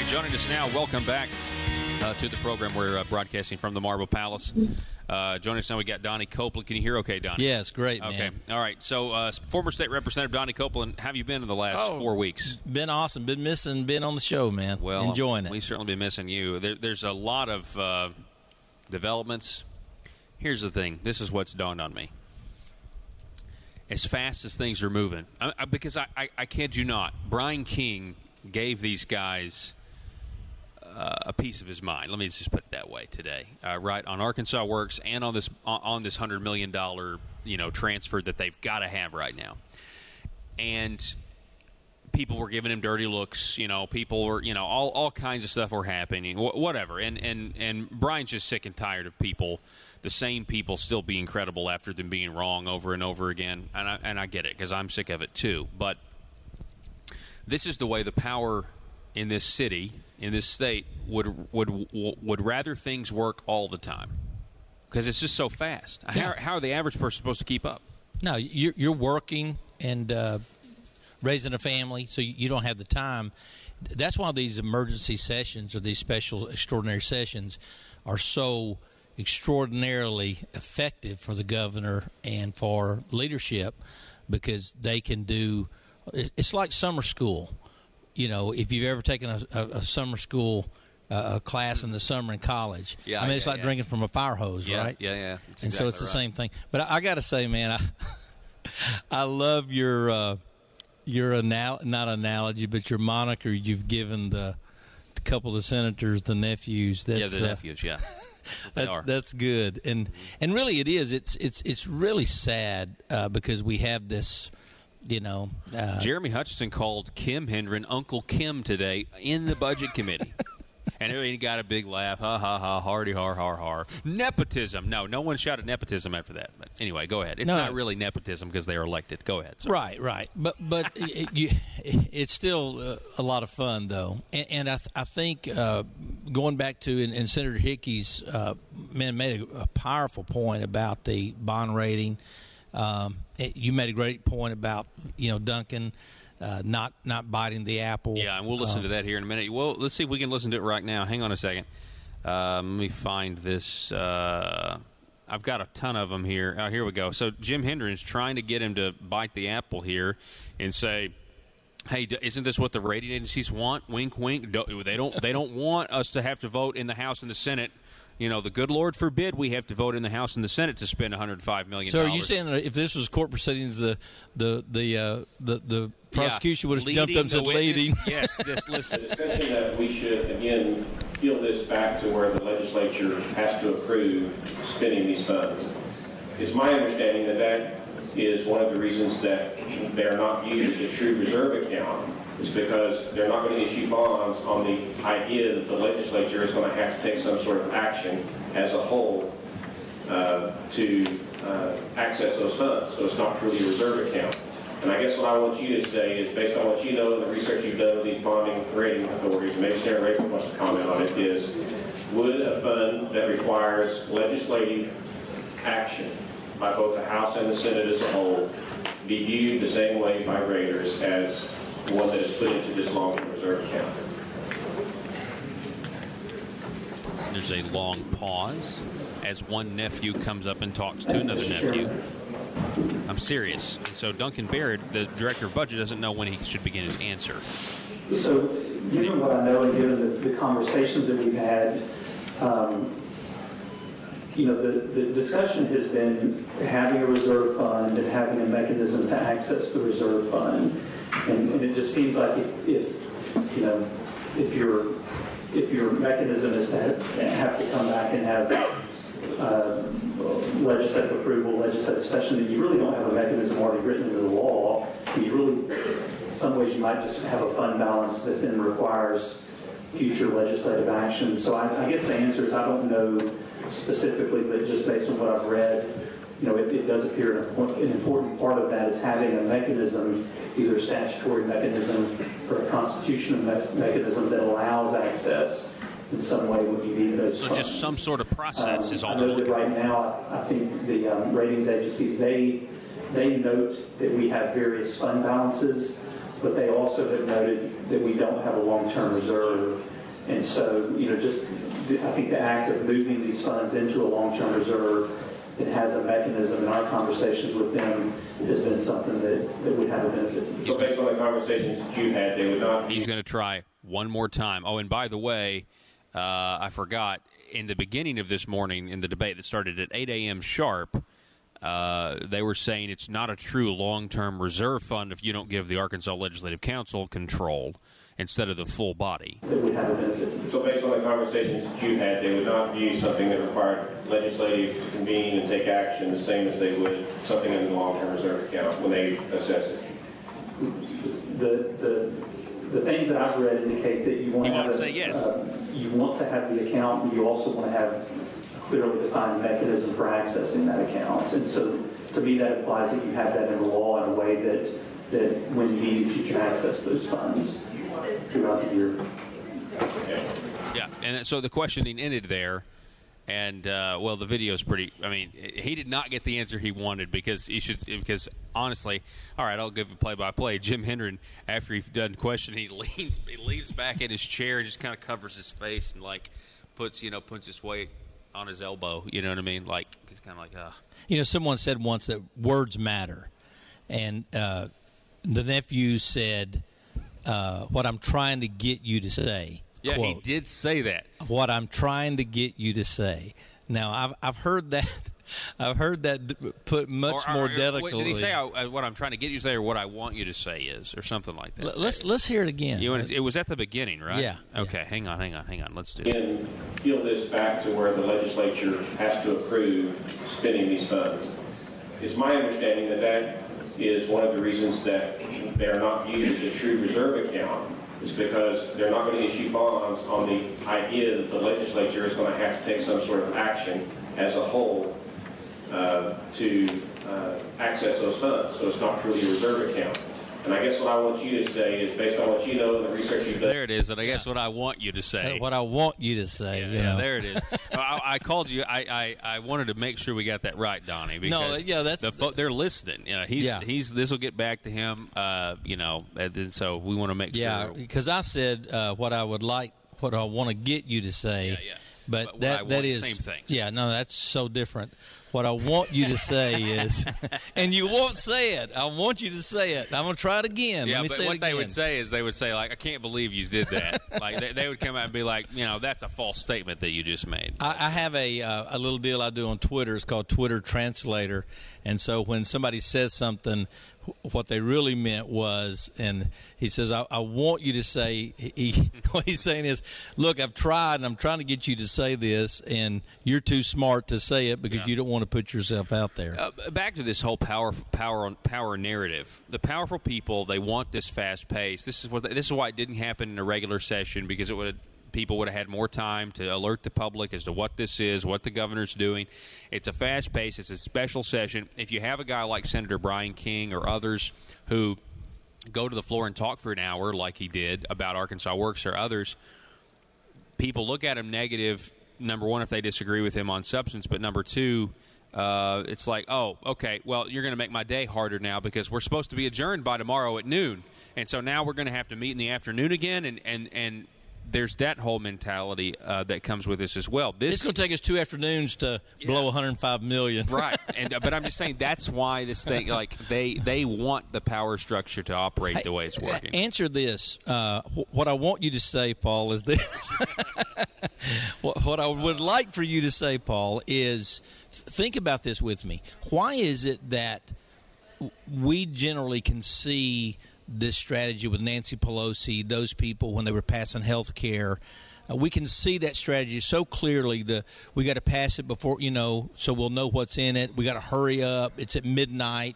Joining us now, welcome back to the program. We're broadcasting from the Marble Palace. Joining us now, we got Donnie Copeland. Can you hear okay, Donnie? Yes, great, man. Okay, all right. So, former state representative Donnie Copeland, how have you been in the last 4 weeks? Been awesome. Been missing being on the show, man. Well, enjoying it. We've certainly been missing you. There's a lot of developments. Here's the thing. This is what's dawned on me. As fast as things are moving, because I kid you not, Brian King gave these guys a piece of his mind. Let me just put it that way today, right on Arkansas Works and on this $100 million transfer that they've got to have right now. And people were giving him dirty looks. People were all kinds of stuff were happening. Whatever. And Brian's just sick and tired of people. The same people still being credible after them being wrong over and over again, and I get it because I'm sick of it too. But this is the way the power in this city, in this state, would rather things work all the time because it's just so fast. Yeah. How are the average person supposed to keep up? No, you're working and raising a family, so you don't have the time. That's why these emergency sessions or these special extraordinary sessions are so extraordinarily effective for the governor and for leadership, because they can do it's like summer school. If you've ever taken a summer school class in the summer in college, it's like drinking from a fire hose, right? Yeah. So it's the same thing. But I got to say, man, I love your not analogy, but your moniker you've given the couple of senators, the nephews. The nephews. Yeah. That's good, and really it is. It's really sad because we have this. Jeremy Hutchinson called Kim Hendren Uncle Kim today in the budget committee, and he got a big laugh. Ha ha ha! Hardy har har har! Nepotism. No one shouted nepotism after that. But anyway, go ahead. It's not really nepotism because they are elected. Go ahead. Sorry. Right. But it's still a lot of fun though, and I think going back to and Senator Hickey's made a powerful point about the bond rating. You made a great point about Duncan not biting the apple. Yeah, and we'll listen to that here in a minute. Well, let's see if we can listen to it right now. Hang on a second. Let me find this. I've got a ton of them here. Here we go. So Jim Hendren's trying to get him to bite the apple here and say, hey, isn't this what the rating agencies want? Wink, wink. They don't want us to have to vote in the House and the Senate. The good Lord forbid we have to vote in the House and the Senate to spend $105 million. So are you saying that if this was court proceedings, the prosecution would have jumped up and said leading? Yes, listen. The discussion that we should, again, peel this back to where the legislature has to approve spending these funds. It's my understanding that is one of the reasons that they're not viewed as a true reserve account, is because they're not going to issue bonds on the idea that the legislature is going to have to take some sort of action as a whole to access those funds. So it's not truly a reserve account. And I guess what I want you to say is, based on what you know and the research you've done with these bonding rating authorities, and maybe Senator Rayford wants to comment on it, is would a fund that requires legislative action by both the House and the Senate as a whole be viewed the same way by raters as one that is put into this long-term reserve account? There's a long pause as one nephew comes up and talks to another nephew. I'm serious. And so Duncan Barrett, the director of budget, doesn't know when he should begin his answer. So given what I know and given the conversations that we've had, the discussion has been having a reserve fund and having a mechanism to access the reserve fund. And it just seems like if your mechanism is to have to come back and have legislative approval, legislative session, then you really don't have a mechanism already written into the law. You really, in some ways, you might just have a fund balance that then requires future legislative action. So I guess the answer is I don't know specifically, but just based on what I've read, it does appear an important part of that is having a mechanism, either a statutory mechanism or a constitutional mechanism that allows access in some way when you need those funds. Just some sort of process is all. I know that right now, I think the ratings agencies, they note that we have various fund balances, but they also have noted that we don't have a long-term reserve. And so, I think the act of moving these funds into a long-term reserve that has a mechanism in our conversations with them has been something that would have a benefit to the So based on the conversations that you had, they would not... He's going to try one more time. Oh, and by the way, I forgot, in the beginning of this morning, in the debate that started at 8 a.m. sharp, they were saying it's not a true long-term reserve fund if you don't give the Arkansas Legislative Council control instead of the full body. That would have a benefit to the So based on the conversations that you had, they would not view something that required legislative to convene and take action the same as they would something in the long-term reserve account when they assess it. The things that I've read indicate that you want He to have won't say yes. You want to have the account, but you also want to have a clearly defined mechanism for accessing that account. And so, to me, that implies that you have that in the law in a way that when you need, you can access those funds throughout the year. Yeah, and so the questioning ended there. And, well, the video is pretty – I mean, he did not get the answer he wanted because honestly, all right, I'll give a play-by-play. Jim Hendren, after he's done questioning, he leans back in his chair and just kind of covers his face and, like, puts his weight on his elbow. You know what I mean? Like, he's kind of like, ugh. Someone said once that words matter. And the nephew said, what I'm trying to get you to say. Yeah, quote, he did say that. What I'm trying to get you to say. Now, I've heard that. I've heard that put much more delicately. Did he say what I'm trying to get you to say, or what I want you to say is, or something like that? Let's hear it again. It was at the beginning, right? Yeah. Okay. Yeah. Hang on. Let's do it. And peel this back to where the legislature has to approve spending these funds. It's my understanding that is one of the reasons that they are not viewed as a true reserve account. Is because they're not going to issue bonds on the idea that the legislature is going to have to take some sort of action as a whole to access those funds. So it's not truly a reserve account. And I guess what I want you to say is, based on what you know and the research you've done. There it is, and I guess what I want you to say. What I want you to say. Yeah, there it is. I called you. I wanted to make sure we got that right, Donnie. Because they're listening. This will get back to him. And so we want to make sure. Yeah, because I said what I want to get you to say. Yeah. But that is same thing. Yeah, no, that's so different. What I want you to say is, and you won't say it. I want you to say it. I'm going to try it again. Yeah, Let me but say what it again. they would say is like, I can't believe you did that. Like they would come out and be like, that's a false statement that you just made. I have a little deal I do on Twitter. It's called Twitter Translator. And so when somebody says something, what they really meant was, and he says, I want you to say, what he's saying is, look, I've tried, and I'm trying to get you to say this, and you're too smart to say it because you don't want to put yourself out there. Back to this whole power narrative. The powerful people, they want this fast pace. This is why it didn't happen in a regular session, because people would have had more time to alert the public as to what this is, what the governor's doing. It's a fast pace. It's a special session. If you have a guy like Senator Brian King or others who go to the floor and talk for an hour like he did about Arkansas Works or others, people look at him negative, number one, if they disagree with him on substance, but number two, it's like, oh, okay, well, you're going to make my day harder now because we're supposed to be adjourned by tomorrow at noon. And so now we're going to have to meet in the afternoon again, and there's that whole mentality that comes with this as well. It's going to take us 2 afternoons to blow $105 million. Right. But I'm just saying that's why this thing, like, they want the power structure to operate the way it's working. Answer this. What I want you to say, Paul, is this. What I would like for you to say, Paul, is think about this with me. Why is it that we generally can see this strategy with Nancy Pelosi, those people when they were passing health care, we can see that strategy so clearly. We got to pass it before, so we'll know what's in it. We got to hurry up. It's at midnight.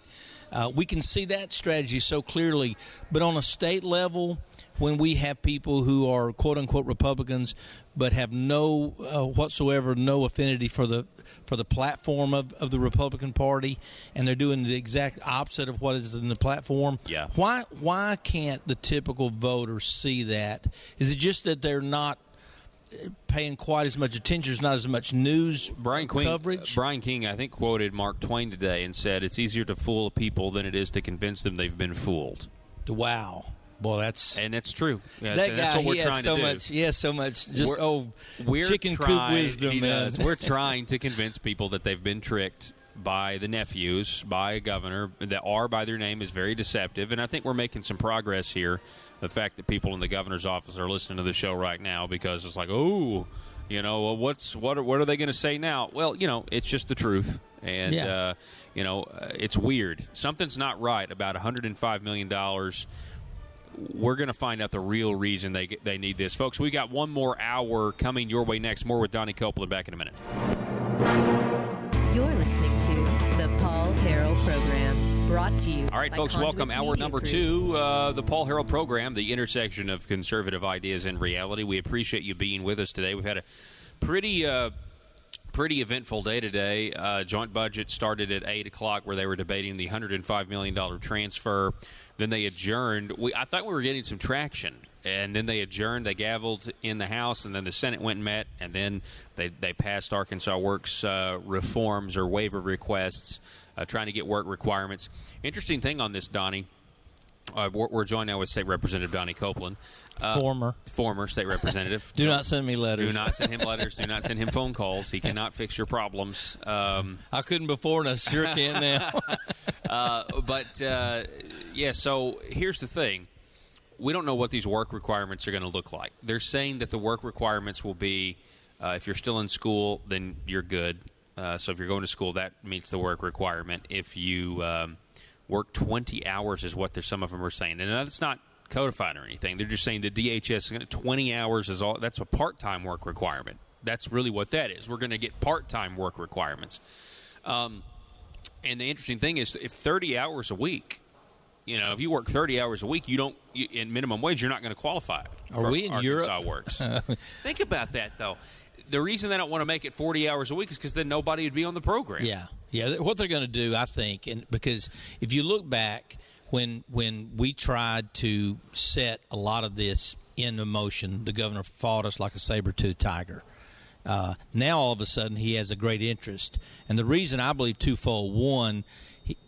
We can see that strategy so clearly. But on a state level, when we have people who are quote-unquote Republicans but have no whatsoever no affinity for the platform of the Republican Party, and they're doing the exact opposite of what is in the platform. Yeah. Why can't the typical voter see that? Is it just that they're not paying quite as much attention? There's not as much news coverage? Brian King, I think, quoted Mark Twain today and said, it's easier to fool people than it is to convince them they've been fooled. Wow. Boy, that's true. That guy, that's what we're trying to do. He has so much just we're chicken trying, coop wisdom, man. We're trying to convince people that they've been tricked by the nephews, by a governor. The R by their name is very deceptive, and I think we're making some progress here. The fact that people in the governor's office are listening to the show right now because it's like, oh, well, what are they going to say now? Well, it's just the truth, and it's weird. Something's not right about $105 million. We're going to find out the real reason they need this, folks. We got one more hour coming your way next. More with Donnie Copeland back in a minute. You're listening to the Paul Harrell Program, brought to you. All right, folks, welcome. Hour number 2, the Paul Harrell Program, the intersection of conservative ideas and reality. We appreciate you being with us today. We've had a pretty eventful day today. Joint budget started at 8 o'clock where they were debating the $105 million transfer. Then they adjourned. I thought we were getting some traction. And then they adjourned. They gavelled in the House, and then the Senate went and met, and then they passed Arkansas Works reforms or waiver requests, trying to get work requirements. Interesting thing on this, Donnie. We're joined now with State Representative Donnie Copeland. Former State Representative. Do not send me letters. Do not send him letters. Do not send him phone calls. He cannot fix your problems. I couldn't before, and I sure can't now. So here's the thing. We don't know what these work requirements are going to look like. They're saying that the work requirements will be, if you're still in school, then you're good. So if you're going to school, that meets the work requirement. If you work 20 hours is what some of them are saying. And that's not codified or anything. They're just saying the DHS, 20 hours is all. That's a part-time work requirement. That's really what that is. We're going to get part-time work requirements. And the interesting thing is if 30 hours a week, if you work 30 hours a week, in minimum wage, you're not going to qualify for Arkansas Works. Think about that, though. The reason they don't want to make it 40 hours a week is because then nobody would be on the program. Yeah. What they're going to do, I think, and because if you look back when we tried to set a lot of this into motion, the governor fought us like a saber-toothed tiger. Now, all of a sudden, he has a great interest. And the reason I believe twofold. One,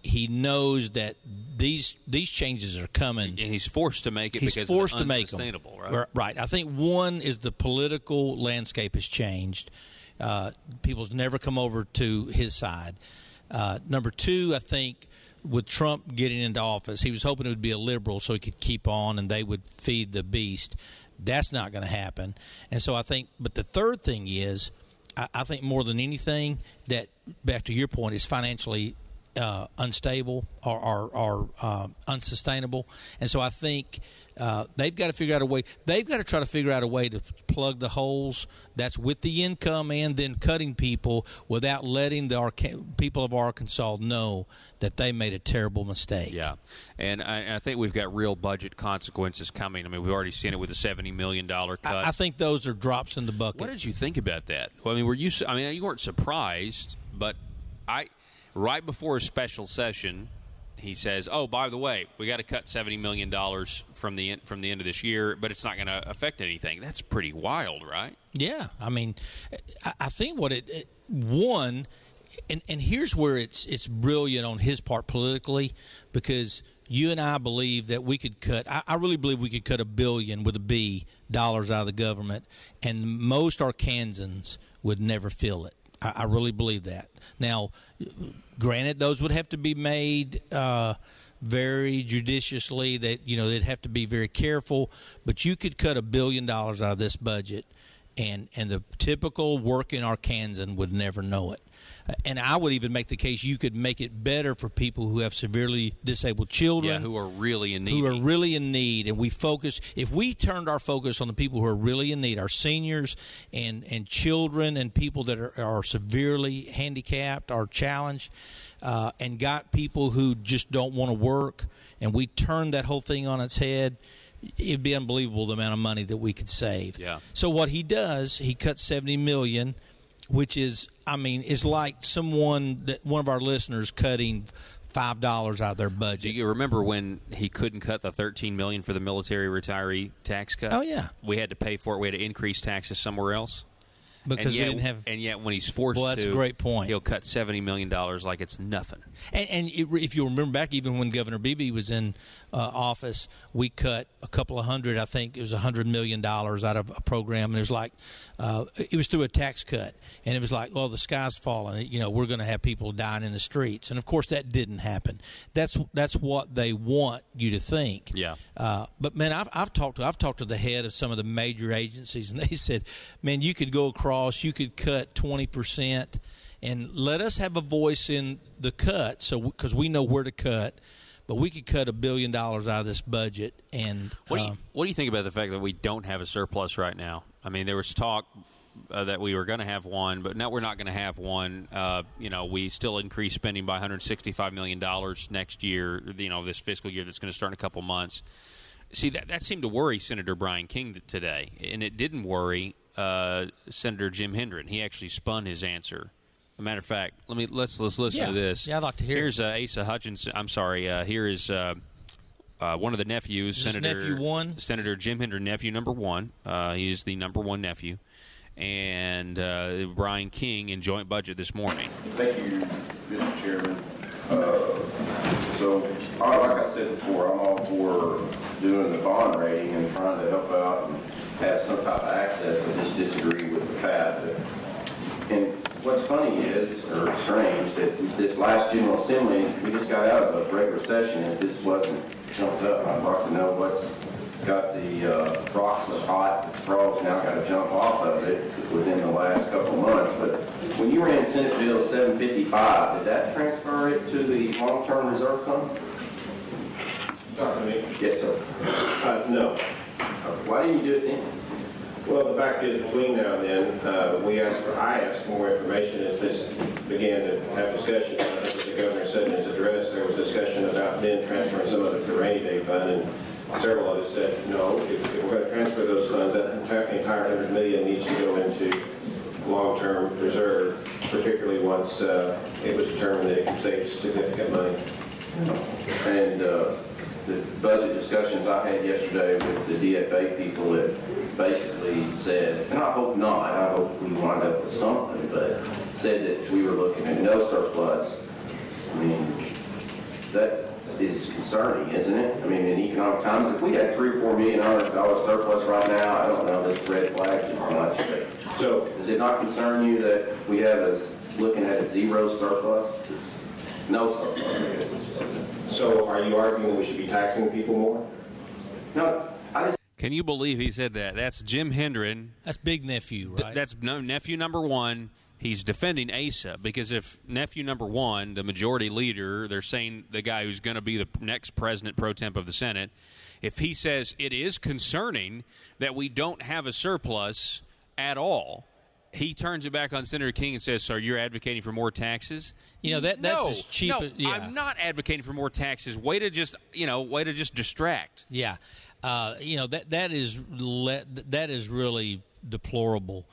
he knows that these changes are coming. And he's forced to make it because it's unsustainable, right? Right. I think one is the political landscape has changed. People's never come over to his side. Number two, I think with Trump getting into office, he was hoping it would be a liberal so he could keep on and they would feed the beast. That's not going to happen. And so I think, but the third thing is, I think more than anything, that back to your point, is financially unstable or unsustainable. And so I think they've got to figure out a way. They've got to try to figure out a way to plug the holes. That's with the income and then cutting people without letting the people of Arkansas know that they made a terrible mistake. Yeah, and I think we've got real budget consequences coming. I mean, we've already seen it with a $70 million cut. I think those are drops in the bucket. What did you think about that? Well, I mean, you weren't surprised, but right before a special session, he says, "Oh, by the way, we got to cut $70 million from the end of this year, but it's not going to affect anything." That's pretty wild, right? Yeah, I mean, I think what and here's where it's brilliant on his part politically, because you and I believe that we could cut. I really believe we could cut $1 billion with a B dollars out of the government, and most Arkansans would never feel it. I really believe that. Now, granted, those would have to be made very judiciously. That they'd have to be very careful. But you could cut $1 billion out of this budget, and the typical working Arkansan would never know it. And I would even make the case you could make it better for people who have severely disabled children. Yeah, who are really in need. And if we turned our focus on the people who are really in need, our seniors and children and people that are severely handicapped or challenged, and got people who just don't want to work, and we turned that whole thing on its head, it'd be unbelievable the amount of money that we could save. Yeah. So what he does, he cuts $70 million, which is, is like one of our listeners cutting $5 out of their budget. Do you remember when he couldn't cut the $13 million for the military retiree tax cut? Oh, yeah. We had to pay for it. We had to increase taxes somewhere else. Because we didn't have. And yet, when he's forced Well, that's to, a great point. He'll cut $70 million like it's nothing. And if you remember back, even when Governor Beebe was in office, we cut a couple of hundred. I think it was $100 million out of a program. And it was like it was through a tax cut, and it was like, well, the sky's falling. You know, we're going to have people dying in the streets, and of course that didn't happen. That's what they want you to think. Yeah. But man, I've talked to the head of some of the major agencies, and they said, man, you could go across. You could cut 20% and let us have a voice in the cut, so because we know where to cut, but we could cut $1 billion out of this budget. And what do you think about the fact that we don't have a surplus right now? I mean, there was talk that we were going to have one, but now we're not going to have one. We still increase spending by $165 million next year. This fiscal year that's going to start in a couple months. See, that seemed to worry Senator Brian King today, and it didn't worry Senator Jim Hendren. He actually spun his answer. As a matter of fact, let's listen to this. Yeah, I'd like to hear. Here's Asa Hutchinson. I'm sorry. Here is one of the nephews, Senator Jim Hendren, nephew number one. He's the number one nephew, and Brian King in joint budget this morning. Thank you, Mr. Chairman. Like I said before, I'm all for doing the bond rating and trying to help out and have some type of access. I just disagree with the path. And what's funny is, or strange, that this last General Assembly, we just got out of a regular session and this wasn't jumped up. I'd like to know what's got the rocks so hot, the frogs now got to jump off of it within the last couple of months. But when you ran Senate Bill 755, did that transfer it to the long-term reserve fund? Dr. Me? Yes, sir. No. Why didn't you do it then? Well, the fact is, between now and then, I asked for more information as this began to have discussion. As the governor said in his address, there was discussion about then transferring some of it to the rainy day fund, and several of us said, no, if we're going to transfer those funds, that entire $100 million needs to go into long-term reserve, particularly once it was determined that it could save significant money. And the budget discussions I had yesterday with the DFA people that basically said, and I hope not, I hope we wind up with something, but said that we were looking at no surplus. I mean, that is concerning, isn't it? I mean, in economic times, if we had $3 or $4 million surplus right now, I don't know, this red flag is much. So, does it not concern you that we have looking at a zero surplus? No surplus, I guess that's just something. So, are you arguing we should be taxing people more? No, I just. Can you believe he said that? That's Jim Hendren. That's big nephew, right? That's nephew number one. He's defending Asa because if nephew number one, the majority leader, they're saying the guy who's going to be the next president pro temp of the Senate, if he says it is concerning that we don't have a surplus at all, he turns it back on Senator King and says, "So you're advocating for more taxes?" That's as cheap. No, yeah. I'm not advocating for more taxes. Way to just distract. Yeah, that is really deplorable.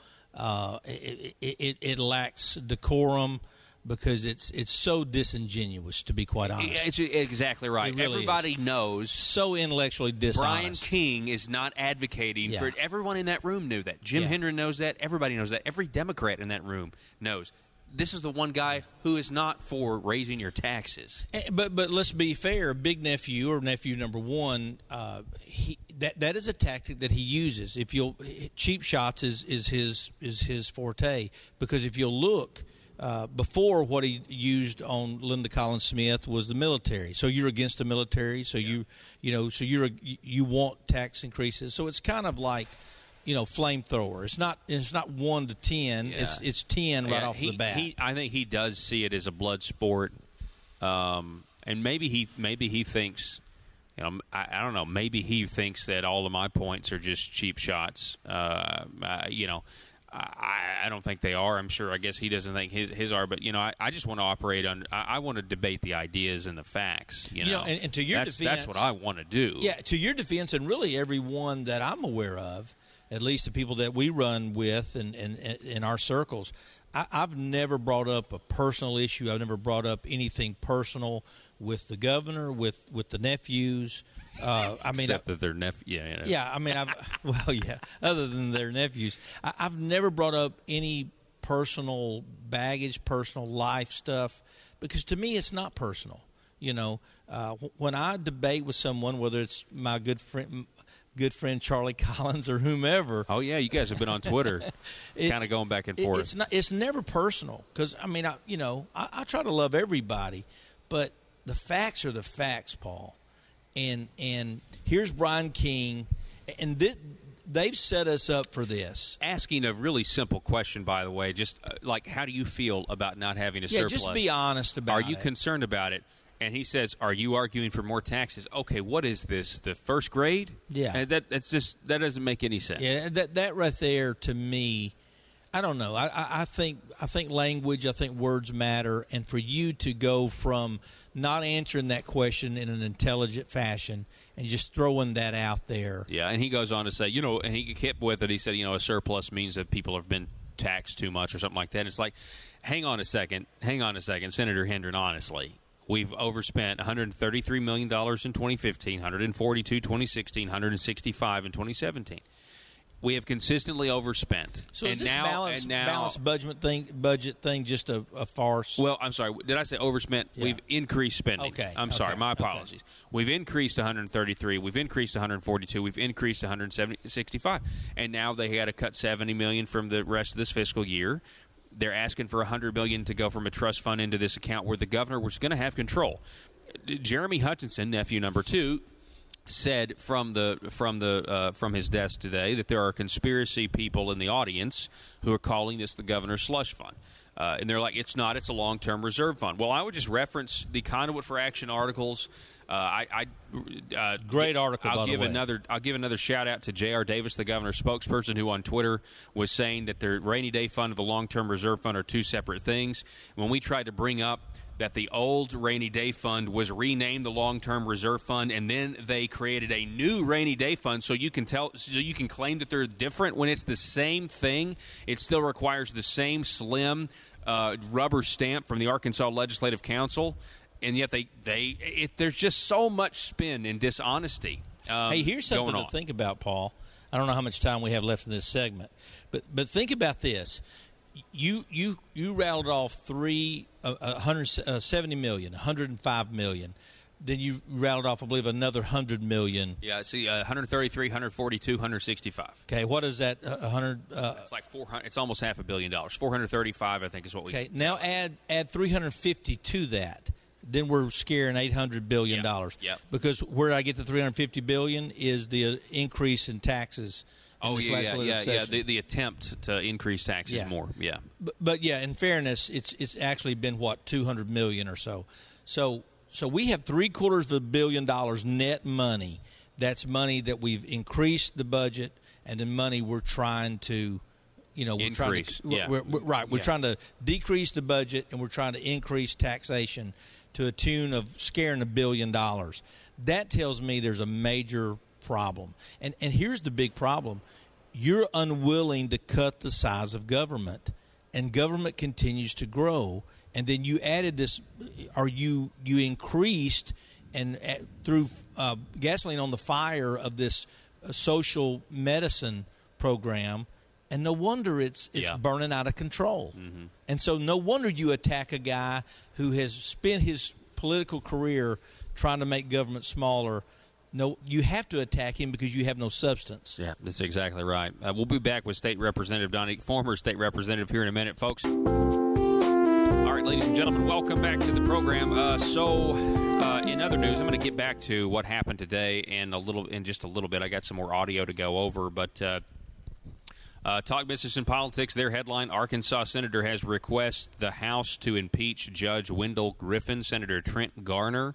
It lacks decorum because it's so disingenuous, to be quite honest. It's exactly right. Really Everybody knows. So intellectually dishonest. Brian King is not advocating for it. Everyone in that room knew that. Jim Hendren knows that. Everybody knows that. Every Democrat in that room knows. This is the one guy who is not for raising your taxes. But let's be fair. Big nephew or nephew number one, that is a tactic that he uses. Cheap shots is his forte, because if you'll look. Before, what he used on Linda Collins Smith was the military. So you're against the military. So you want tax increases. So it's kind of like, flamethrower. It's not 1 to 10. Yeah. It's 10 right off the bat. I think he does see it as a blood sport, and maybe he thinks, I don't know. Maybe he thinks that all of my points are just cheap shots. I don't think they are. I'm sure. I guess he doesn't think his are. But I just want to operate on. I want to debate the ideas and the facts. And to your defense, that's what I want to do. Yeah, to your defense, and really everyone that I'm aware of, at least the people that we run with and in our circles, I've never brought up a personal issue. I've never brought up anything personal with the governor, with the nephews. Except that they're other than their nephews. I've never brought up any personal baggage, personal life stuff, because to me it's not personal. When I debate with someone, whether it's my good friend Charlie Collins or whomever. Oh yeah, you guys have been on Twitter, kind of going back and forth. It's never personal, because I try to love everybody, but the facts are the facts, Paul. And here's Brian King, and they've set us up for this. Asking a really simple question, by the way, just like, how do you feel about not having a surplus? Just be honest about it. Are you concerned about it? And he says, "Are you arguing for more taxes?" Okay, what is this? The first grade? Yeah, and that doesn't make any sense. Yeah, that right there, to me, I don't know. I think language, I think words matter, and for you to go from not answering that question in an intelligent fashion and just throwing that out there. Yeah, and he goes on to say, and he kept with it. He said, a surplus means that people have been taxed too much or something like that. And it's like, hang on a second, Senator Hendren, honestly. We've overspent $133 million in 2015, $142 2016, $165 in 2017. We have consistently overspent. So is this balanced budget thing just a farce? Well, I'm sorry. Did I say overspent? Yeah. We've increased spending. Okay. I'm sorry. My apologies. Okay. We've increased 133. We've increased 142. We've increased 165. And now they got to cut $70 million from the rest of this fiscal year. They're asking for $100 million to go from a trust fund into this account where the governor was going to have control. Jeremy Hutchinson, nephew number 2, said from his desk today that there are conspiracy people in the audience who are calling this the governor's slush fund. And they're like, it's not. It's a long-term reserve fund. Well, I would just reference the Conduit for Action articles. Great article. I'll give another shout out to J.R. Davis, the governor's spokesperson, who on Twitter was saying that the rainy day fund and the long-term reserve fund are two separate things. When we tried to bring up that the old rainy day fund was renamed the long-term reserve fund, and then they created a new rainy day fund, so you can claim that they're different when it's the same thing. It still requires the same slim rubber stamp from the Arkansas Legislative Council, and yet there's just so much spin and dishonesty. Hey, here's something to think about, Paul. I don't know how much time we have left in this segment, but think about this. You rattled off $170 million, $105 million. Then you rattled off, I believe, another $100 million. Yeah, I see 133, 142, 165. Okay, what is that? 100. It's like 400. It's almost $500 million. 435, I think, is what we. Okay, now add 350 to that. Then we're scaring $800 billion. Yeah. Because where I get the $350 billion is the increase in taxes. The attempt to increase taxes more. Yeah. But in fairness, it's actually been $200 million or so. So we have $750 million net money. That's money that we've increased the budget, and the money we're trying to, increase. We're trying to decrease the budget, and we're trying to increase taxation to a tune of scaring $1 billion. That tells me there's a major problem. And here's the big problem. You're unwilling to cut the size of government, and government continues to grow. And then you added this, or you increased and threw gasoline on the fire of this social medicine program, and no wonder it's burning out of control. Mm-hmm. And so no wonder you attack a guy who has spent his political career trying to make government smaller. No, you have to attack him because you have no substance. Yeah, that's exactly right. We'll be back with State Representative Donnie, former State Representative, here in a minute, folks. All right, ladies and gentlemen, welcome back to the program. In other news, I'm going to get back to what happened today in just a little bit. I got some more audio to go over, but talk business and politics. Their headline: Arkansas senator has requested the House to impeach Judge Wendell Griffin. Senator Trent Garner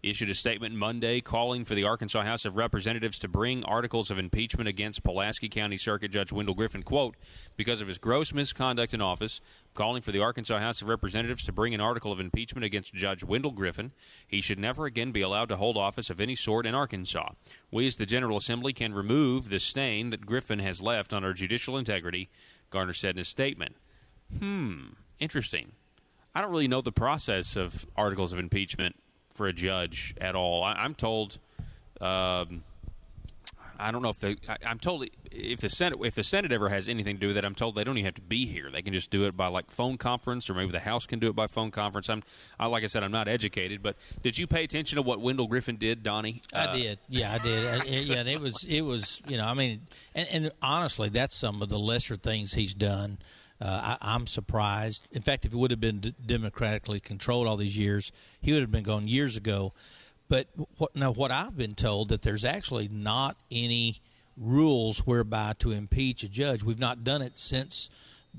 issued a statement Monday calling for the Arkansas House of Representatives to bring articles of impeachment against Pulaski County Circuit Judge Wendell Griffin, quote, because of his gross misconduct in office, calling for the Arkansas House of Representatives to bring an article of impeachment against Judge Wendell Griffin. He should never again be allowed to hold office of any sort in Arkansas. We as the General Assembly can remove the stain that Griffin has left on our judicial integrity, Garner said in his statement. Interesting. I don't really know the process of articles of impeachment for a judge at all. I'm told. I don't know if I'm told if the Senate ever has anything to do with it, I'm told they don't even have to be here. They can just do it by like phone conference, or maybe the House can do it by phone conference. Like I said, I'm not educated, but did you pay attention to what Wendell Griffin did, Donnie? I did. Yeah, I did. And it was. I mean, and honestly, that's some of the lesser things he's done. I'm surprised. In fact, if it would have been democratically controlled all these years, he would have been gone years ago. But what I've been told, that there's actually not any rules whereby to impeach a judge. We've not done it since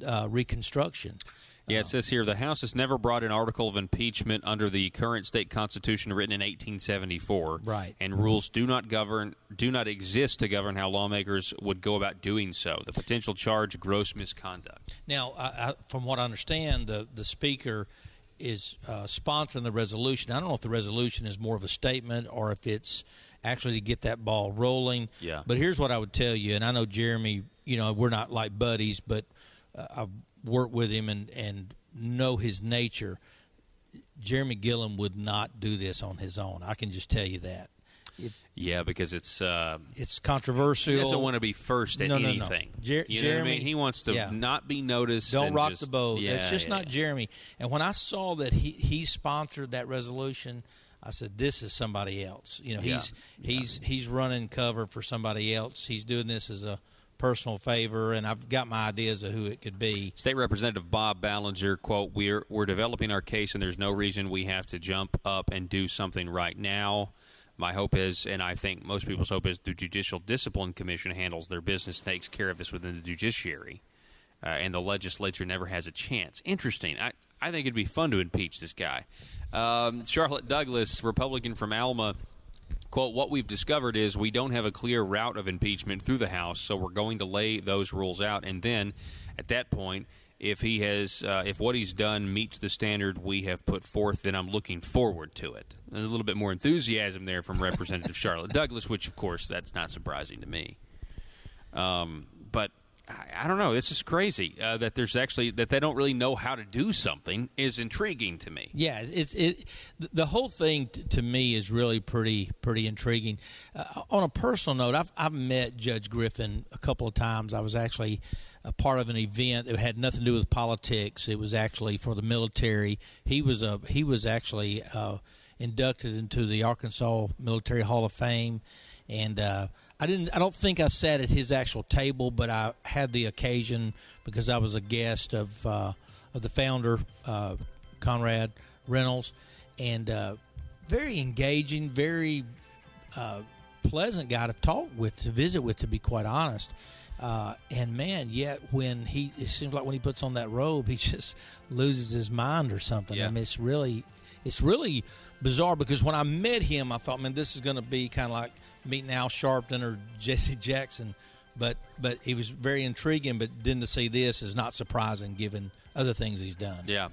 Reconstruction. Yeah, it says here, the House has never brought an article of impeachment under the current state constitution written in 1874. Right. And rules do not exist to govern how lawmakers would go about doing so. The potential charge, gross misconduct. Now, from what I understand, the Speaker is sponsoring the resolution. I don't know if the resolution is more of a statement or if it's actually to get that ball rolling. Yeah. But here's what I would tell you, and I know Jeremy, we're not like buddies, but I've worked with him and know his nature. Jeremy Gillum would not do this on his own. I can just tell you that. Yeah, because it's controversial. He doesn't want to be first at anything. No. You know Jeremy, what I mean? He wants to not be noticed. Don't rock just, the boat. Yeah, That's just not Jeremy. And when I saw that he sponsored that resolution, I said, "This is somebody else." He's running cover for somebody else. He's doing this as a personal favor, and I've got my ideas of who it could be. State Representative Bob Ballinger, quote, we're developing our case, and there's no reason we have to jump up and do something right now. My hope is, and I think most people's hope is, the Judicial Discipline Commission handles their business, takes care of this within the judiciary, and the legislature never has a chance. Interesting. I think it'd be fun to impeach this guy. Charlotte Douglas, Republican from Alma, quote, what we've discovered is we don't have a clear route of impeachment through the House, so we're going to lay those rules out, and then at that point, if what he's done meets the standard we have put forth, then I'm looking forward to it. There's a little bit more enthusiasm there from Representative Charlotte Douglas, which, of course, that's not surprising to me. But I don't know. This is crazy that there's actually that they don't really know how to do something is intriguing to me. Yeah, the whole thing to me is really pretty intriguing. On a personal note, I've met Judge Griffin a couple of times. I was actually a part of an event that had nothing to do with politics. It was actually for the military. He was actually inducted into the Arkansas Military Hall of Fame, and I don't think I sat at his actual table, but I had the occasion because I was a guest of the founder, Conrad Reynolds, and very engaging, very pleasant guy to talk with, to visit with, to be quite honest. And man, yet it seems like when he puts on that robe, he just loses his mind or something. Yeah. I mean, it's really bizarre, because when I met him, I thought, man, this is going to be kind of like meeting Al Sharpton or Jesse Jackson. But he was very intriguing. But then to see this is not surprising, given other things he's done. Yeah.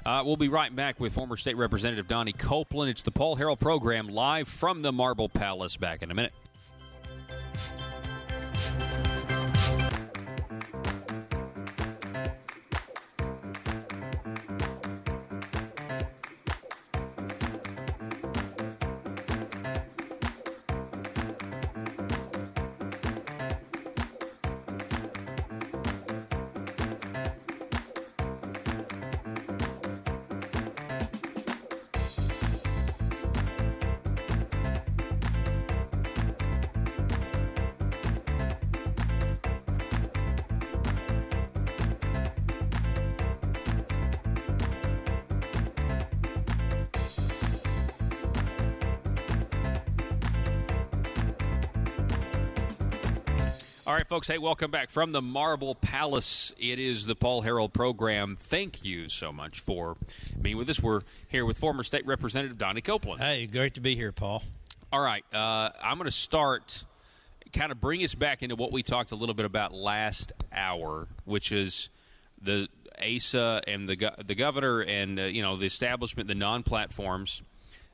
We'll be right back with former State Representative Donnie Copeland. It's the Paul Harrell Program, live from the Marble Palace. Back in a minute. All right, folks. Hey, welcome back from the Marble Palace. It is the Paul Harrell Program. Thank you so much for being with us. We're here with former State Representative Donnie Copeland. Hey, great to be here, Paul. All right. I'm going to start, kind of bring us back into what we talked a little bit about last hour, which is the ASA and the governor and, the establishment, the non-platforms.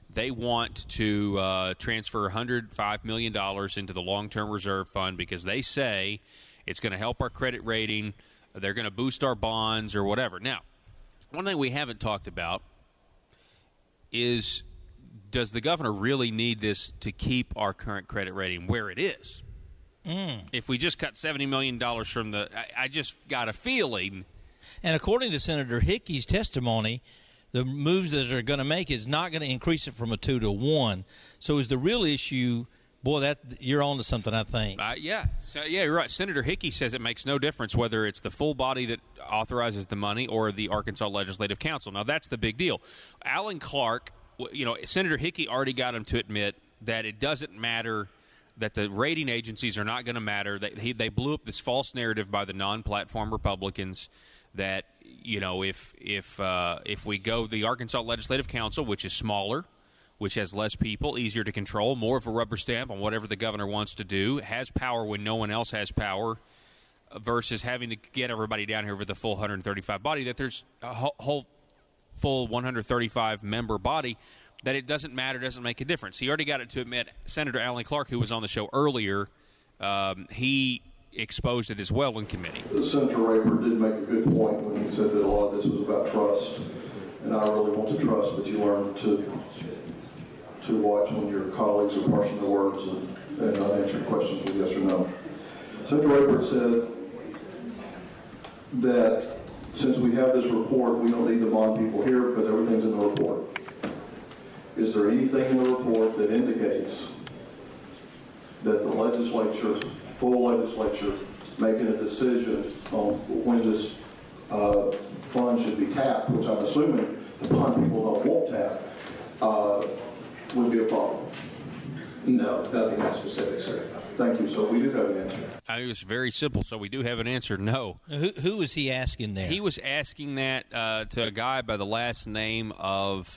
They want to transfer $105 million into the long-term reserve fund because they say it's going to help our credit rating they're going to boost our bonds or whatever. Now, one thing we haven't talked about is, does the governor really need this to keep our current credit rating where it is? If we just cut $70 million from the – I just got a feeling. And according to Senator Hickey's testimony, the moves that they're going to make is not going to increase it from a 2 to 1. So is the real issue – boy, that you're on to something, I think. Yeah. So, yeah, you're right. Senator Hickey says it makes no difference whether it's the full body that authorizes the money or the Arkansas Legislative Council. Now, that's the big deal. Alan Clark, Senator Hickey already got him to admit that it doesn't matter, that the rating agencies are not going to matter. They blew up this false narrative by the non-platform Republicans that, if we go the Arkansas Legislative Council, which is smaller, which has less people, easier to control, more of a rubber stamp on whatever the governor wants to do, has power when no one else has power, versus having to get everybody down here with the full 135 body, that there's a whole full 135-member body, that it doesn't matter, doesn't make a difference. He already got it to admit. Senator Alan Clark, who was on the show earlier, he exposed it as well in committee. Senator Raper did make a good point when he said that a lot of this was about trust, and I really want to trust, but you learn to watch when your colleagues are parsing their words and not answering questions with yes or no. Senator Raper said that since we have this report, we don't need the bond people here because everything's in the report. Is there anything in the report that indicates that the legislature, full legislature, making a decision on when this fund should be tapped, which I'm assuming the bond people don't want tapped, would be a problem? No, nothing that specific, sir. Thank you. So we do have an answer. It was very simple. So we do have an answer. No. Who was he asking there? He was asking that to a guy by the last name of.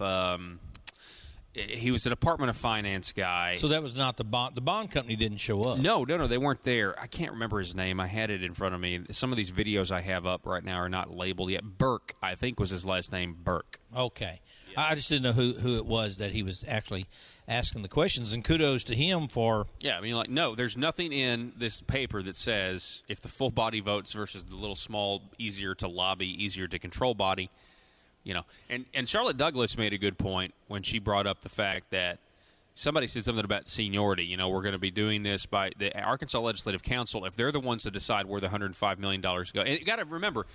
He was a Department of Finance guy. So that was not the bond. The bond company didn't show up. No, they weren't there. I can't remember his name. I had it in front of me. Some of these videos I have up right now are not labeled yet. Burke, I think, was his last name. Burke. Okay. Yeah. I just didn't know who it was that he was actually asking the questions, and kudos to him for... Yeah, no, there's nothing in this paper that says if the full body votes versus the little small, easier to lobby, easier to control body, And Charlotte Douglas made a good point when she brought up the fact that somebody said something about seniority. We're going to be doing this by the Arkansas Legislative Council. If they're the ones to decide where the $105 million go. And you got to remember,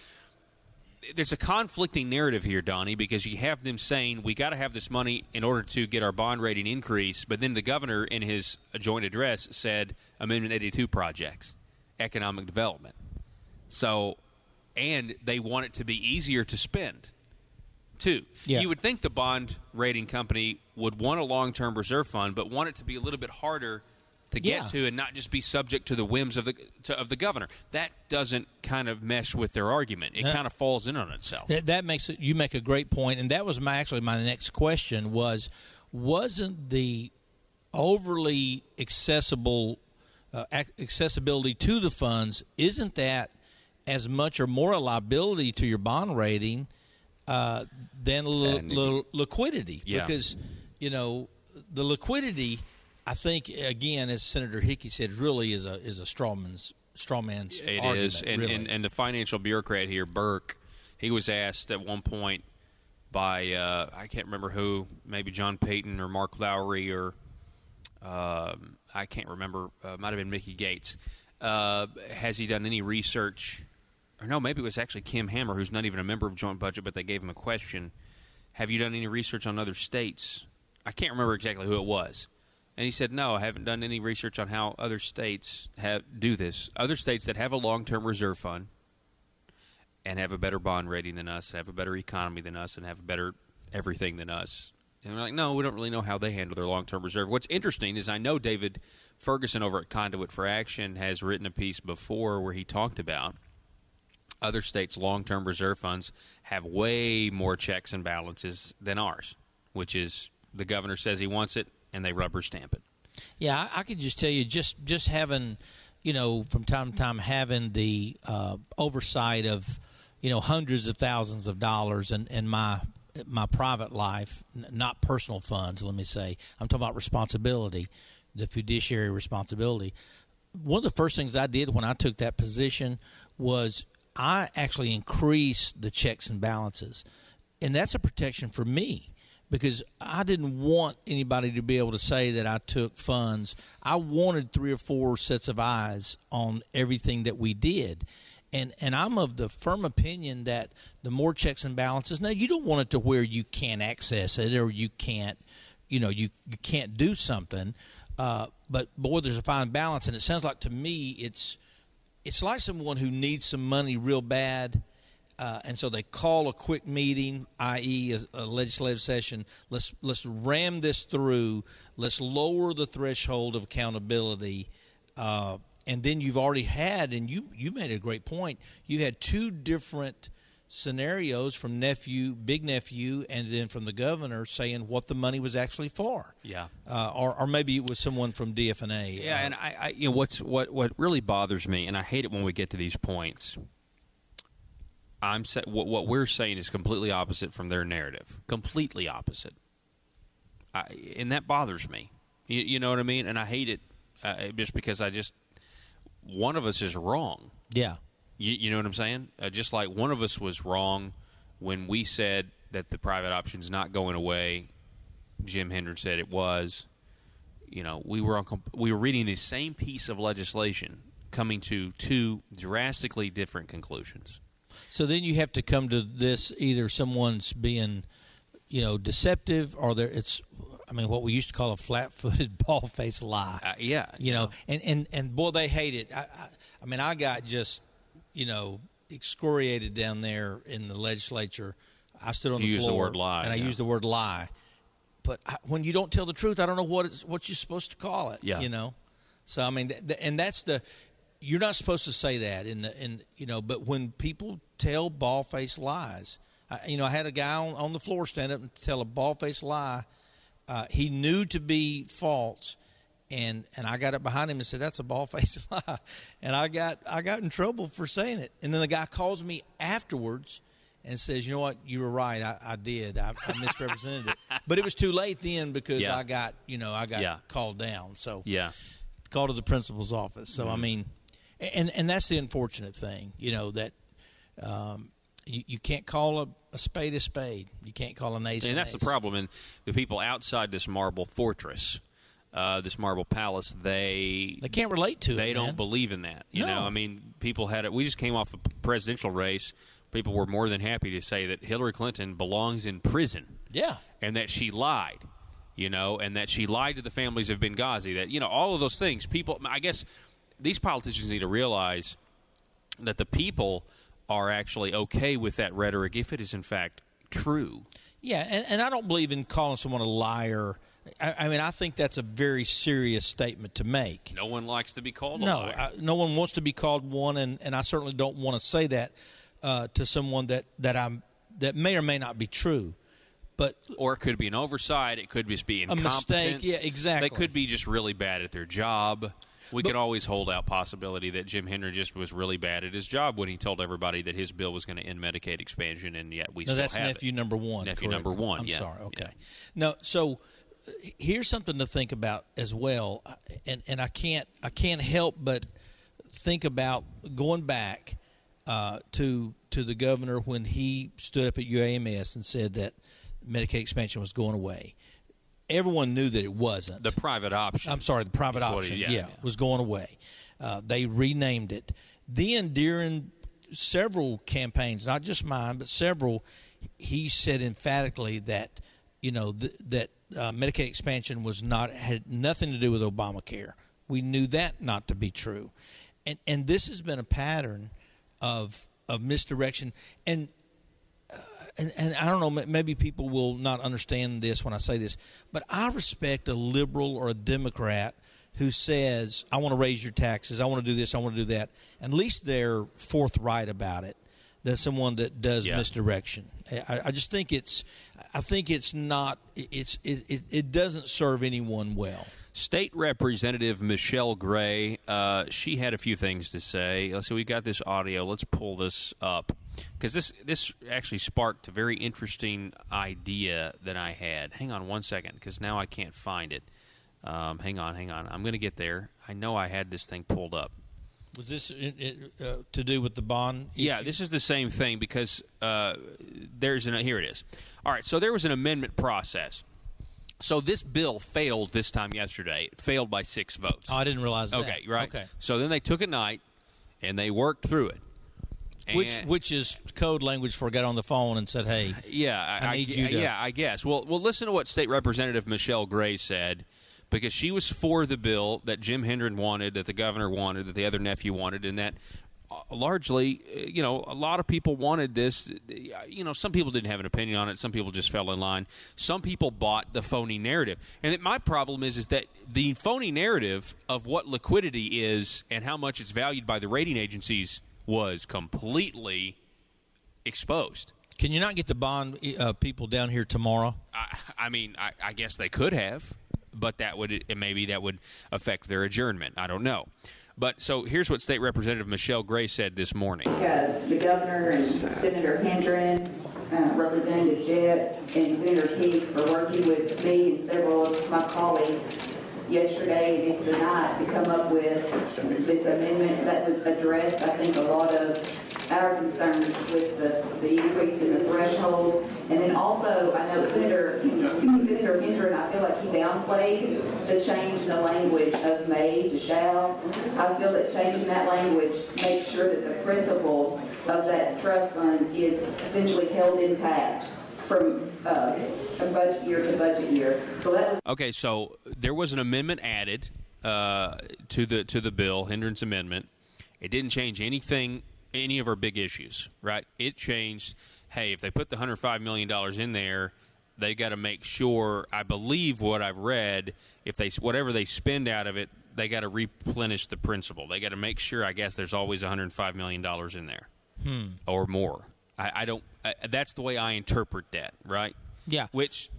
there's a conflicting narrative here, Donnie, because you have them saying we got to have this money in order to get our bond rating increase, but then the governor in his joint address said Amendment 82 projects, economic development. So, and they want it to be easier to spend, too. Yeah. You would think the bond rating company would want a long-term reserve fund, but want it to be a little bit harder to get to and not just be subject to the whims of the governor. That doesn't kind of mesh with their argument. It kind of falls in on itself. That makes it. You make a great point, and that was my next question wasn't the overly accessibility to the funds, isn't that as much or more a liability to your bond rating than liquidity? Yeah. Because the liquidity, I think, again, as Senator Hickey said, really is a straw man's argument. It is, and the financial bureaucrat here, Burke, he was asked at one point by I can't remember who, maybe John Payton or Mark Lowry or I can't remember, might have been Mickey Gates. Has he done any research? Or no, maybe it was actually Kim Hammer, who's not even a member of Joint Budget, but they gave him a question. Have you done any research on other states? I can't remember exactly who it was. And he said, no, I haven't done any research on how other states do this. Other states that have a long-term reserve fund and have a better bond rating than us, and have a better economy than us, and have a better everything than us. And we're like, no, we don't really know how they handle their long-term reserve. What's interesting is I know David Ferguson over at Conduit for Action has written a piece before where he talked about other states' long-term reserve funds have way more checks and balances than ours, which is the governor says he wants it, and they rubber stamp it. Yeah, I could just tell you, just having, from time to time having the oversight of, hundreds of thousands of dollars in my private life, not personal funds, let me say. I'm talking about responsibility, the fiduciary responsibility. One of the first things I did when I took that position was I actually increase the checks and balances. And that's a protection for me because I didn't want anybody to be able to say that I took funds. I wanted 3 or 4 sets of eyes on everything that we did. And I'm of the firm opinion that the more checks and balances, now you don't want it to where you can't access it or you can't, you can't do something. But boy, there's a fine balance. And it sounds like to me it's like someone who needs some money real bad. And so they call a quick meeting, i.e. a legislative session. Let's ram this through. Let's lower the threshold of accountability. And then you've already had, and you made a great point, you had 2 different scenarios from big nephew, and then from the governor saying what the money was actually for. Yeah. Or maybe it was someone from DFNA. Yeah, and I what really bothers me, and I hate it when we get to these points. What we're saying is completely opposite from their narrative. Completely opposite. And that bothers me. You know what I mean? And I hate it just because one of us is wrong. Yeah. You know what I'm saying? Just like one of us was wrong when we said that the private option's not going away. Jim Hendren said it was. We were reading the same piece of legislation, coming to 2 drastically different conclusions. So then you have to come to this: either someone's being, deceptive, or what we used to call a flat-footed, bald-faced lie. Yeah. And boy, they hate it. I got just, excoriated down there in the legislature. I stood on the floor. You used the word lie. And I used the word lie. But when you don't tell the truth, I don't know what you're supposed to call it. Yeah. So, and that's you're not supposed to say that but when people tell bald-faced lies, I had a guy on the floor stand up and tell a bald-faced lie. He knew to be false, and I got up behind him and said, "That's a bald-faced lie," and I got in trouble for saying it. And then the guy calls me afterwards and says, "You know what? You were right. I did. I misrepresented it, but it was too late then because I got called down. So called to the principal's office. So and that's the unfortunate thing, that you can't call a spade a spade. You can't call an ace. And that's the problem. And the people outside this marble fortress, this marble palace, they can't relate to it. They don't believe in that. You know, people had it. We just came off a presidential race. People were more than happy to say that Hillary Clinton belongs in prison. Yeah. And that she lied, and that she lied to the families of Benghazi. That, all of those things. People, I guess these politicians need to realize that the people are actually okay with that rhetoric if it is in fact true. Yeah, and I don't believe in calling someone a liar. I think that's a very serious statement to make. No one likes to be called a liar. No one wants to be called one, and I certainly don't want to say that to someone that may or may not be true. Or it could be an oversight. It could just be incompetence. A mistake. Yeah, exactly. They could be just really bad at their job. We could always hold out possibility that Jim Hendren just was really bad at his job when he told everybody that his bill was going to end Medicaid expansion, and yet we still have it. No, that's nephew number one. Nephew correct? number one, I'm yeah. sorry, okay. Yeah. No, so here's something to think about as well, and I can't help but think about going back to the governor when he stood up at UAMS and said that Medicaid expansion was going away. Everyone knew that it wasn't. The private option. I'm sorry, the private option, was going away. They renamed it. Then during several campaigns, not just mine, but several, he said emphatically that, that Medicaid expansion had nothing to do with Obamacare. We knew that not to be true. And this has been a pattern of misdirection. And I don't know, maybe people will not understand this when I say this, but I respect a liberal or a Democrat who says, I want to raise your taxes, I want to do this, I want to do that. At least they're forthright about it. That's someone that does misdirection. I just think it doesn't serve anyone well. State Representative Michelle Gray, she had a few things to say. Let's see, we got this audio. Let's pull this up. Because this actually sparked a very interesting idea that I had. Hang on one second, because now I can't find it. Hang on. I'm going to get there. I know I had this thing pulled up. Was this to do with the bond issue? Yeah, this is the same thing because here it is. All right, so there was an amendment process. So this bill failed this time yesterday. It failed by 6 votes. Oh, I didn't realize that. Okay, right. Okay. So then they took a night and they worked through it. Which is code language for got on the phone and said, "Hey, I need you to." Yeah, I guess. Well, listen to what State Representative Michelle Gray said, because she was for the bill that Jim Hendren wanted, that the governor wanted, that the other nephew wanted, and that largely, a lot of people wanted this. Some people didn't have an opinion on it. Some people just fell in line. Some people bought the phony narrative. And my problem is that the phony narrative of what liquidity is and how much it's valued by the rating agencies was completely exposed. Can you not get the bond people down here tomorrow? I guess they could have, but maybe that would affect their adjournment. I don't know. But so here's what State Representative Michelle Gray said this morning. The governor and Senator Hendren, Representative Jett, and Senator Teague for working with me and several of my colleagues yesterday and into the night to come up with this amendment that was addressed, I think, a lot of our concerns with the increase in the threshold. And then also, I know Senator Hendren, I feel like he downplayed the change in the language of may to shall. I feel that changing that language makes sure that the principle of that trust fund is essentially held intact from budget year to budget year. So that was okay. So there was an amendment added to the bill, Hendren's amendment. It didn't change any of our big issues, right? It changed. Hey, if they put the $105 million in there, they got to make sure. I believe what I've read, whatever they spend out of it, they got to replenish the principal. They got to make sure. I guess there's always $105 million in there, or more. I don't. That's the way I interpret that, right? Yeah. Which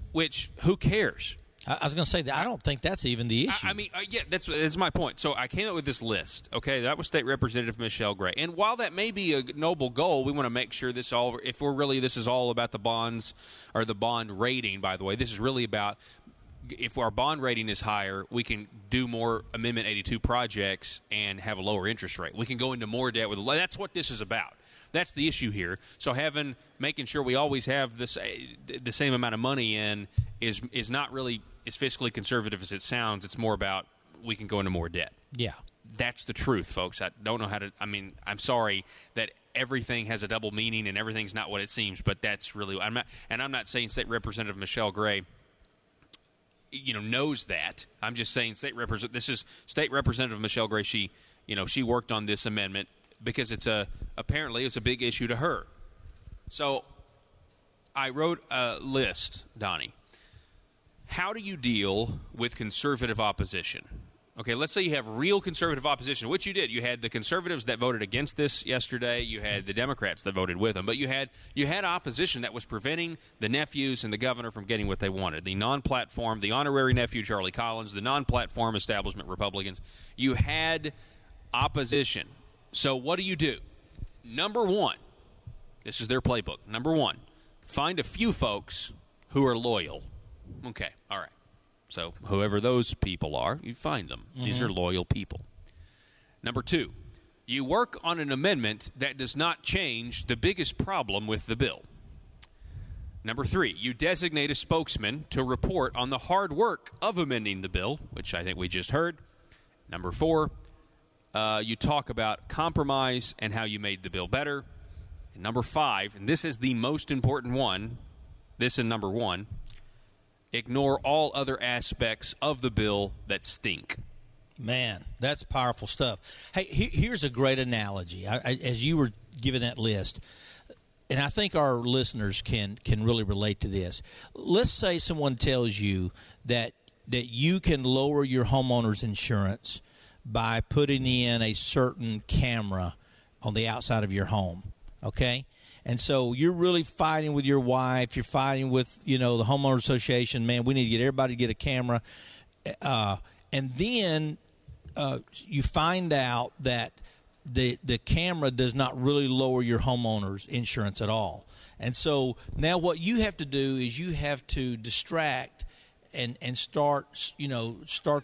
who cares? I was going to say that I don't think that's even the issue. That's my point. So I came up with this list. Okay, that was State Representative Michelle Gray. And while that may be a noble goal, we want to make sure this is all about the bonds or the bond rating. By the way, this is really about if our bond rating is higher, we can do more Amendment 82 projects and have a lower interest rate. We can go into more debt that's what this is about. That's the issue here. So making sure we always have the same amount of money in is not really as fiscally conservative as it sounds. It's more about we can go into more debt. Yeah. That's the truth, folks. I don't know how to – I'm sorry that everything has a double meaning and everything's not what it seems, but that's really – I'm not saying State Representative Michelle Gray knows that. I'm just saying this is State Representative Michelle Gray. She worked on this amendment because apparently it's a big issue to her. So I wrote a list, Donnie. How do you deal with conservative opposition? Okay, let's say you have real conservative opposition, which you did. You had the conservatives that voted against this yesterday. You had the Democrats that voted with them. But you had opposition that was preventing the nephews and the governor from getting what they wanted. The non-platform, the honorary nephew, Charlie Collins, the non-platform establishment Republicans. You had opposition. So what do? Number one, this is their playbook. Number one, find a few folks who are loyal. Okay, all right. So whoever those people are, you find them. Mm-hmm. These are loyal people. Number two, you work on an amendment that does not change the biggest problem with the bill. Number three, you designate a spokesman to report on the hard work of amending the bill, which I think we just heard. Number four, you talk about compromise and how you made the bill better. And number five, and this is the most important one, number one, ignore all other aspects of the bill that stink. Man, that's powerful stuff. Hey, here's a great analogy. As you were giving that list, and I think our listeners can really relate to this. Let's say someone tells you that you can lower your homeowner's insurance by putting in a certain camera on the outside of your home, okay? And so you're really fighting with your wife. You're fighting with, the homeowner association. Man, we need to get everybody to get a camera. And then you find out that the camera does not really lower your homeowner's insurance at all. And so now what you have to do is you have to distract and start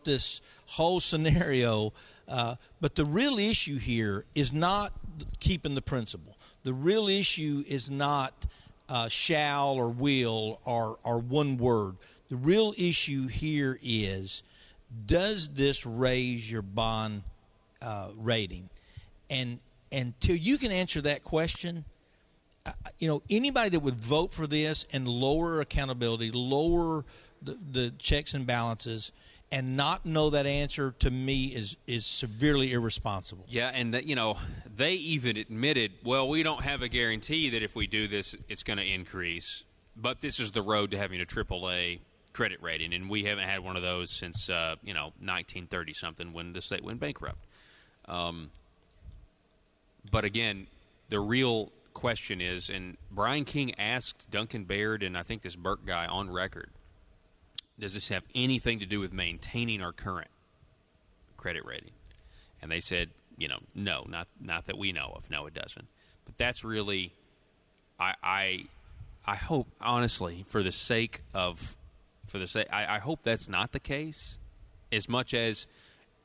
this whole scenario But the real issue here is not keeping the principle. The real issue is not shall or will or one word. The real issue here is, does this raise your bond rating? And until you can answer that question, anybody that would vote for this and lower accountability, lower the checks and balances, and not know that answer, to me is severely irresponsible. Yeah, and they even admitted, well, we don't have a guarantee that if we do this, it's going to increase. But this is the road to having a AAA credit rating, and we haven't had one of those since 1930 something when the state went bankrupt. But again, the real question is, and Brian King asked Duncan Baird and I think this Burke guy on record, does this have anything to do with maintaining our current credit rating? And they said, no, not that we know of. No, it doesn't. But that's really, I hope, honestly, I hope that's not the case, as much as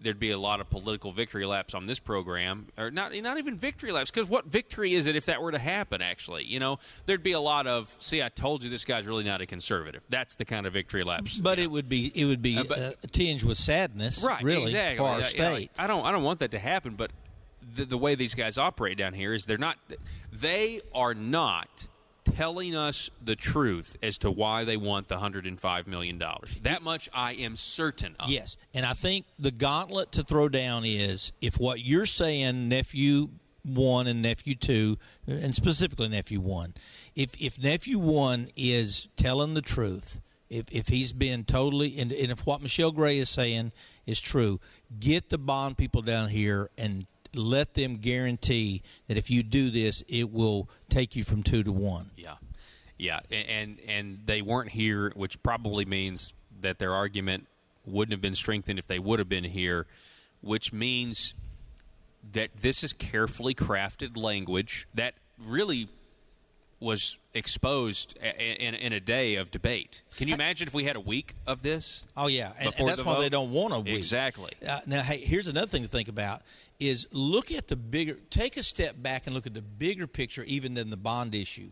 there'd be a lot of political victory laps on this program, or not even victory laps, because what victory is it if that were to happen, actually? There'd be a lot of, see, I told you this guy's really not a conservative. That's the kind of victory laps. But it would be tinged with sadness, right, really, exactly. for our state. I don't want that to happen, but the way these guys operate down here is they are not telling us the truth as to why they want the $105 million. That much I am certain of. Yes, and I think the gauntlet to throw down is, if what you're saying, Nephew 1 and Nephew 2, and specifically Nephew 1, if Nephew 1 is telling the truth, if he's been totally, and if what Michelle Gray is saying is true, get the bond people down here and let them guarantee that if you do this, it will take you from 2 to 1. Yeah, and they weren't here, which probably means that their argument wouldn't have been strengthened if they would have been here, which means that this is carefully crafted language that really was exposed in a day of debate. Can you imagine if we had a week of this? Oh, yeah, and that's why they don't want a week. Exactly. Now, hey, here's another thing to think about is take a step back and look at the bigger picture even than the bond issue.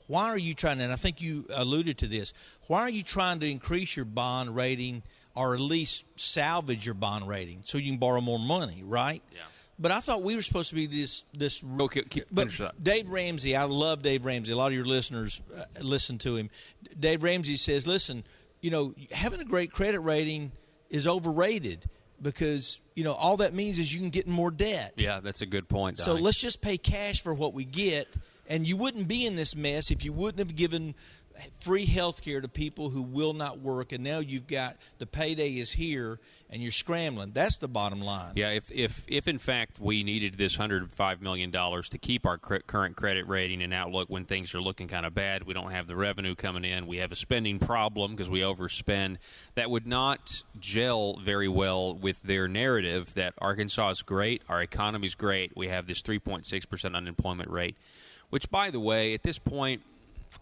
Why are you trying, and I think you alluded to this, why are you trying to increase your bond rating or at least salvage your bond rating so you can borrow more money, right? Yeah. But I thought we were supposed to be this. Okay, finish that. Dave Ramsey, I love Dave Ramsey. A lot of your listeners listen to him. Dave Ramsey says, listen, having a great credit rating is overrated because, all that means is you can get in more debt. Yeah, that's a good point, Donnie. So let's just pay cash for what we get, and you wouldn't be in this mess if you wouldn't have given free health care to people who will not work, and now you've got the payday is here and you're scrambling. That's the bottom line. Yeah, if in fact we needed this $105 million to keep our current credit rating and outlook when things are looking kind of bad, we don't have the revenue coming in, we have a spending problem because we overspend, that would not gel very well with their narrative that Arkansas is great, our economy is great, we have this 3.6% unemployment rate, which, by the way, at this point,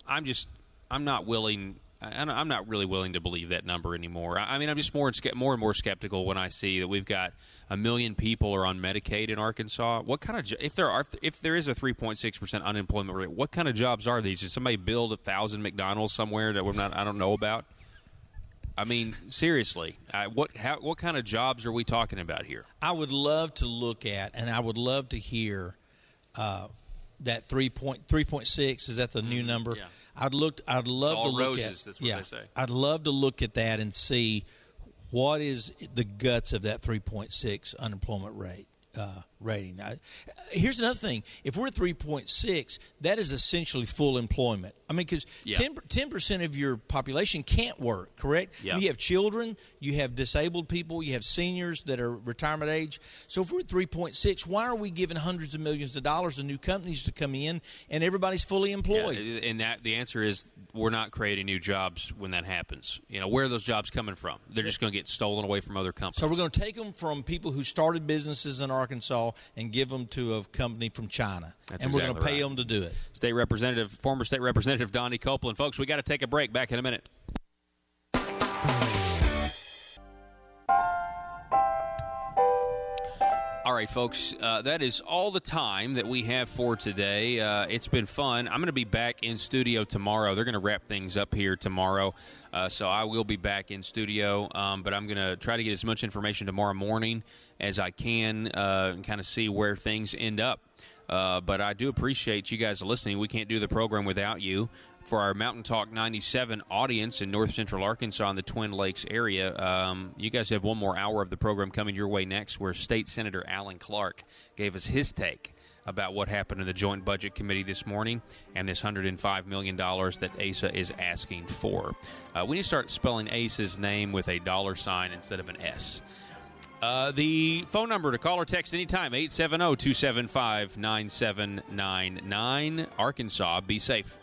I'm not really willing to believe that number anymore. I mean, I'm just more and more skeptical when I see that we've got 1 million people are on Medicaid in Arkansas. What kind of if there is a 3.6% unemployment rate, what kind of jobs are these? Did somebody build 1,000 McDonald's somewhere that I don't know about? I mean, seriously, what kind of jobs are we talking about here? I would love to look at, and I would love to hear that 3.6. Is that the new number? Yeah. I'd love it's all to look roses, at. That's what they say. I'd love to look at that and see what is the guts of that 3.6 unemployment rate rating. Here's another thing: if we're at 3.6, that is essentially full employment. I mean, because 10% of your population can't work, correct? Yeah. You have children, you have disabled people, you have seniors that are retirement age. So if we're at 3.6, why are we giving hundreds of millions of dollars to new companies to come in and everybody's fully employed? Yeah, and the answer is we're not creating new jobs when that happens. Where are those jobs coming from? They're just going to get stolen away from other companies. So we're going to take them from people who started businesses in Arkansas and give them to a company from China. That's and we're exactly going to pay right. them to do it. Former State Representative Donnie Copeland. Folks, we got to take a break. Back in a minute. right, folks, that is all the time that we have for today. It's been fun. I'm going to be back in studio tomorrow. They're going to wrap things up here tomorrow, so I will be back in studio, but I'm going to try to get as much information tomorrow morning as I can and kind of see where things end up. But I do appreciate you guys listening. We can't do the program without you. For our Mountain Talk 97 audience in north central Arkansas and the Twin Lakes area, you guys have one more hour of the program coming your way next, where State Senator Alan Clark gave us his take about what happened in the Joint Budget Committee this morning and this $105 million that ASA is asking for. We need to start spelling ASA's name with a $ instead of an S. The phone number to call or text anytime, 870-275-9799. Arkansas, be safe.